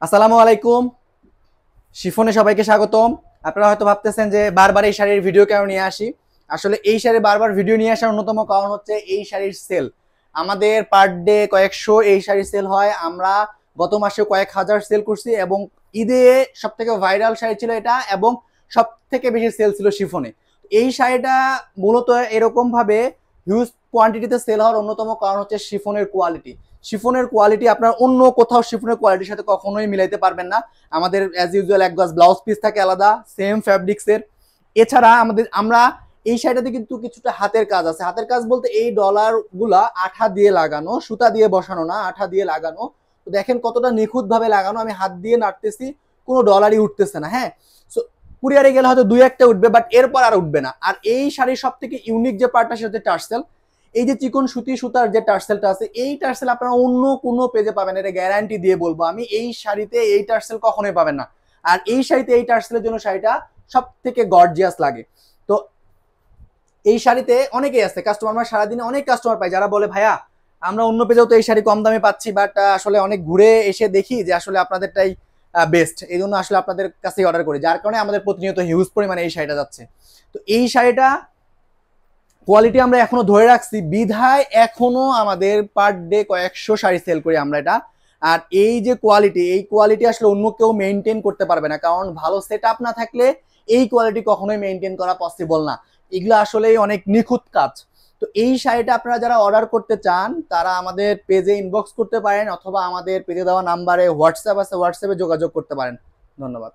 আসসালামু আলাইকুম। শিফনে সবাইকে স্বাগতম। আপনারা হয়তো ভাবতেছেন যে বারবার এই শাড়ির ভিডিও কেন নিয়ে আসি। আসলে এই শাড়ির বারবার ভিডিও নিয়ে আসার অন্যতম কারণ হচ্ছে এই শাড়ির সেল। আমাদের পার ডে কয়েকশো এই শাড়ির সেল হয়। আমরা গত মাসে কয়েক হাজার সেল করছি এবং ঈদে সব থেকে ভাইরাল শাড়ি ছিল এটা এবং সব থেকে বেশি সেল ছিল শিফনে। এই শাড়িটা মূলত এরকম ভাবে হিউজ কোয়ান্টিটিতে সেল হওয়ার অন্যতম কারণ হচ্ছে শিফনের কোয়ালিটি। শিফনের কোয়ালিটি আপনার অন্য কোথাও শিফনের কোয়ালিটির সাথে কখনোই মিলাইতে পারবেন না। আমাদের অ্যাজ ইউজুয়াল এক গজ ব্লাউজ পিস থাকে আলাদা সেম ফ্যাব্রিক্সের। এছাড়া আমরা এই শাড়িটাতে কিন্তু কিছুটা হাতের কাজ আছে। হাতের কাজ বলতে এই ডলার গুলা আঠা দিয়ে লাগানো, সুতা দিয়ে বসানো না, আঠা দিয়ে লাগানো। তো দেখেন কতটা নিখুঁত ভাবে লাগানো। আমি হাত দিয়ে নাড়তেছি, কোনো ডলারই উঠতেছে না। হ্যাঁ, সো কুরিয়ারে গেলে হয়তো দুই একটা উঠবে, বাট এরপর আর উঠবে না। আর এই শাড়ির সব থেকে ইউনিক যে পার্টটা সেটা হচ্ছে টার্সেল। এই যে চিকন সুতার যে টার্সেলটা আছে, এই টার্সেল আপনারা অন্য কোনো পেজে পাবেন, এটা গ্যারান্টি দিয়ে বলবো আমি। এই শাড়িতে এই টার্সেল কখনোই পাবেন না। আর এই শাড়িতে এই টার্সেলের জন্য শাড়িটা সব থেকে গর্জিয়াস লাগে। তো এই শাড়িতে অনেকেই আছে কাস্টমার, আমরা সারাদিনে অনেক কাস্টমার পাই যারা বলে ভাইয়া আমরা অন্য পেজেও তো এই শাড়ি কম দামে পাচ্ছি, বাট আসলে অনেক ঘুরে এসে দেখি যে আসলে আপনাদেরটাই বেস্ট, এই জন্য আসলে আপনাদের কাছেই অর্ডার করি, যার কারণে আমাদের প্রতিনিয়ত হিউজ পরিমাণে এই শাড়িটা যাচ্ছে। তো এই শাড়িটা কোয়ালিটি আমরা এখনো ধরে রাখছি বিধায় এখনো আমাদের পার ডে কয়েকশো শাড়ি সেল করি আমরা এটা। আর এই যে কোয়ালিটি, এই কোয়ালিটি আসলে অন্য কেউ মেনটেন করতে পারবে না, কারণ ভালো সেট আপ না থাকলে এই কোয়ালিটি কখনোই মেনটেন করা পসিবল না। এগুলো আসলেই অনেক নিখুঁত কাজ। তো এই শাড়িটা আপনারা যারা অর্ডার করতে চান তারা আমাদের পেজে ইনবক্স করতে পারেন, অথবা আমাদের পেজে দেওয়া নাম্বারে হোয়াটসঅ্যাপ আছে, হোয়াটসঅ্যাপে যোগাযোগ করতে পারেন। ধন্যবাদ।